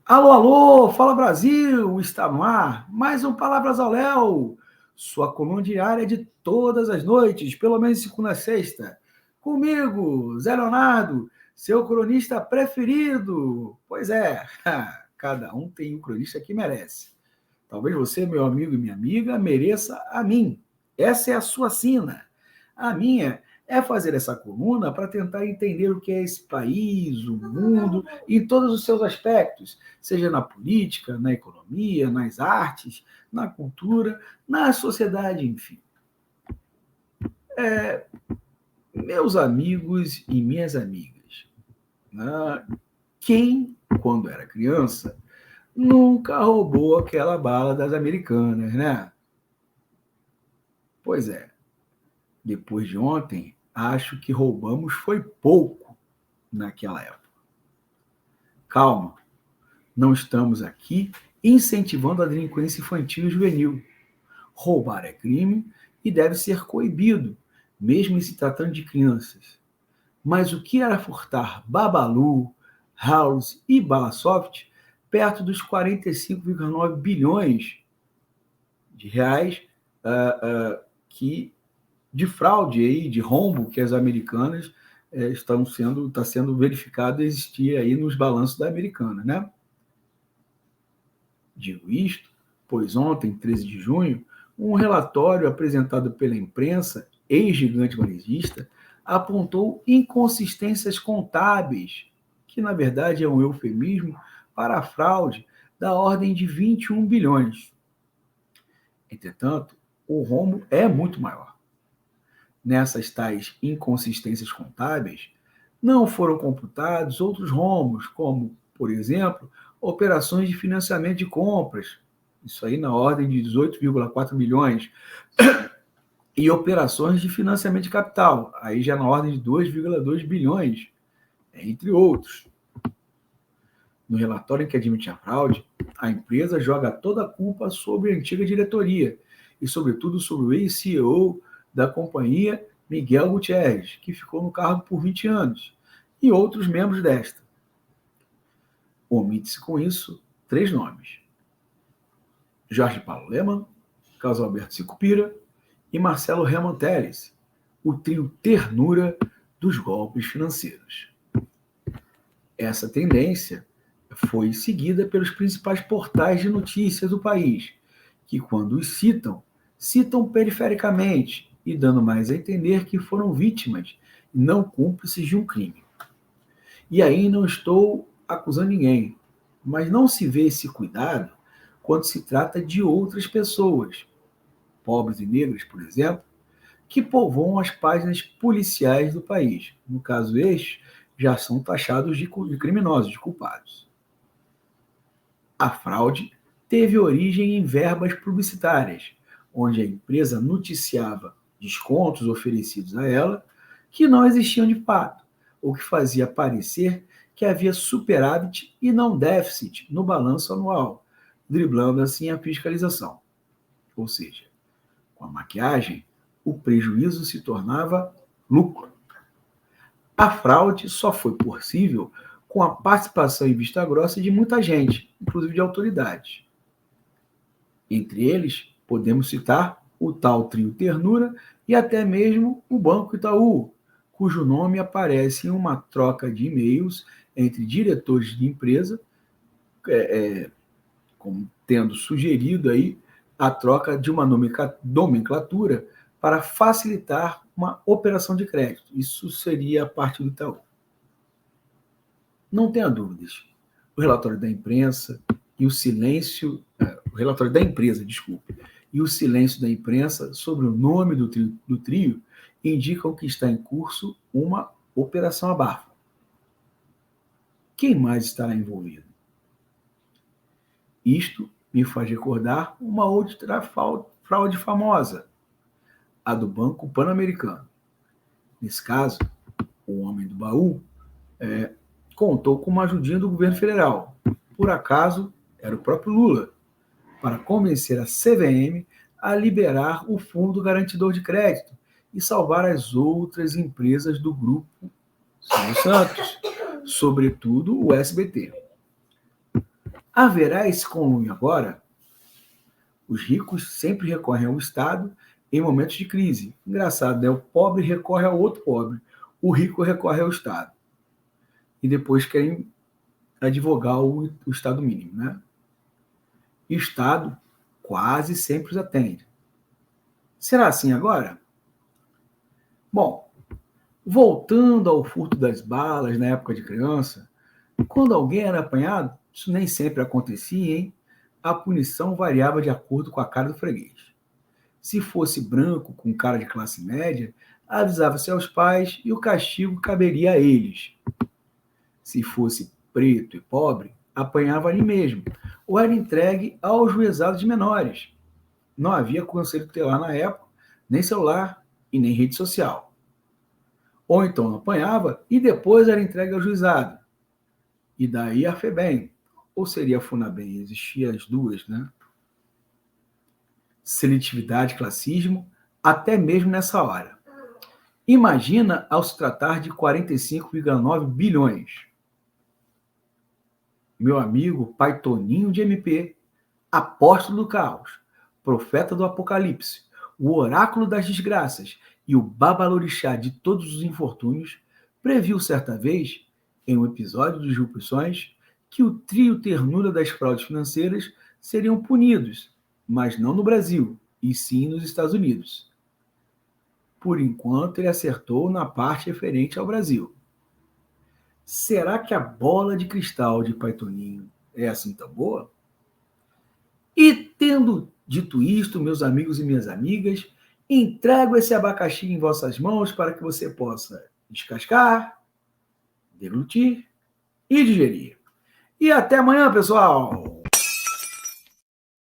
Alô, alô, fala Brasil, está no ar, mais um Palavras ao Léo, sua coluna diária de todas as noites, pelo menos segunda a sexta. Comigo, Zé Leonardo, seu cronista preferido. Pois é, cada um tem um cronista que merece. Talvez você, meu amigo e minha amiga, mereça a mim. Essa é a sua sina. A minha é fazer essa coluna para tentar entender o que é esse país, o mundo, em todos os seus aspectos, seja na política, na economia, nas artes, na cultura, na sociedade, enfim. Meus amigos e minhas amigas, né? Quem, quando era criança, nunca roubou aquela bala das americanas, né? Pois é, depois de ontem, acho que roubamos foi pouco naquela época. Calma, não estamos aqui incentivando a delinquência infantil e juvenil. Roubar é crime e deve ser coibido, mesmo em se tratando de crianças. Mas o que era furtar Babalu, House e Balasoft perto dos 45,9 bilhões de reais que de fraude aí, de rombo que as americanas está sendo verificado existir aí nos balanços da americana, né? Digo isto, pois ontem, 13 de junho, um relatório apresentado pela imprensa, ex-gigante varejista, apontou inconsistências contábeis, que na verdade é um eufemismo para a fraude da ordem de 21 bilhões. Entretanto, o rombo é muito maior. Nessas tais inconsistências contábeis, não foram computados outros rombos, como, por exemplo, operações de financiamento de compras, isso aí na ordem de 18,4 milhões, e operações de financiamento de capital, aí já na ordem de 2,2 bilhões, entre outros. No relatório em que admite a fraude, a empresa joga toda a culpa sobre a antiga diretoria e, sobretudo, sobre o ex-CEO da companhia, Miguel Gutierrez, que ficou no cargo por 20 anos, e outros membros desta. Omite-se com isso 3 nomes: Jorge Paulo Lemann, Carlos Alberto Sicupira e Marcelo Herman Telles, o trio ternura dos golpes financeiros. Essa tendência foi seguida pelos principais portais de notícias do país, que, quando os citam, citam perifericamente e dando mais a entender que foram vítimas e não cúmplices de um crime. E aí não estou acusando ninguém, mas não se vê esse cuidado quando se trata de outras pessoas, pobres e negras, por exemplo, que povoam as páginas policiais do país. No caso, estes já são taxados de criminosos, de culpados. A fraude teve origem em verbas publicitárias, onde a empresa noticiava descontos oferecidos a ela que não existiam de fato, o que fazia parecer que havia superávit e não déficit no balanço anual, driblando assim a fiscalização. Ou seja, com a maquiagem, o prejuízo se tornava lucro. A fraude só foi possível com a participação em vista grossa de muita gente, inclusive de autoridades. Entre eles, podemos citar o tal trio Ternura e até mesmo o Banco Itaú, cujo nome aparece em uma troca de e-mails entre diretores de empresa, como tendo sugerido aí a troca de uma nomenclatura para facilitar uma operação de crédito. Isso seria a parte do Itaú. Não tenha dúvidas. O relatório da imprensa e o silêncio, o relatório da empresa, desculpe, e o silêncio da imprensa sobre o nome do trio indicam que está em curso uma operação abafa. Quem mais estará envolvido? Isto me faz recordar uma outra fraude famosa, a do Banco Pan-Americano. Nesse caso, o homem do baú contou com uma ajudinha do governo federal. Por acaso, era o próprio Lula, para convencer a CVM a liberar o Fundo Garantidor de Crédito e salvar as outras empresas do grupo Silvio Santos, sobretudo o SBT. Haverá esse conluio agora? Os ricos sempre recorrem ao Estado em momentos de crise. Engraçado, né? O pobre recorre ao outro pobre, o rico recorre ao Estado. E depois querem advogar o Estado mínimo, né? E o Estado quase sempre os atende. Será assim agora? Bom, voltando ao furto das balas na época de criança, quando alguém era apanhado, isso nem sempre acontecia, hein? A punição variava de acordo com a cara do freguês. Se fosse branco, com cara de classe média, avisava-se aos pais e o castigo caberia a eles. Se fosse preto e pobre, apanhava ali mesmo, ou era entregue ao juizado de menores. Não havia conselho tutelar na época, nem celular e nem rede social. Ou então apanhava e depois era entregue ao juizado. E daí a FEBEM, ou seria a FUNABEM, existiam as duas, né? Seletividade, classismo, até mesmo nessa hora. Imagina ao se tratar de 45,9 bilhões. Meu amigo Pai Toninho de MP, apóstolo do caos, profeta do apocalipse, o oráculo das desgraças e o babalorixá de todos os infortúnios, previu certa vez, em um episódio dos Disrupções, que o trio ternura das fraudes financeiras seriam punidos, mas não no Brasil, e sim nos Estados Unidos. Por enquanto, ele acertou na parte referente ao Brasil. Será que a bola de cristal de Pai Toninho é assim tão boa? E tendo dito isto, meus amigos e minhas amigas, entrego esse abacaxi em vossas mãos para que você possa descascar, deglutir e digerir. E até amanhã, pessoal!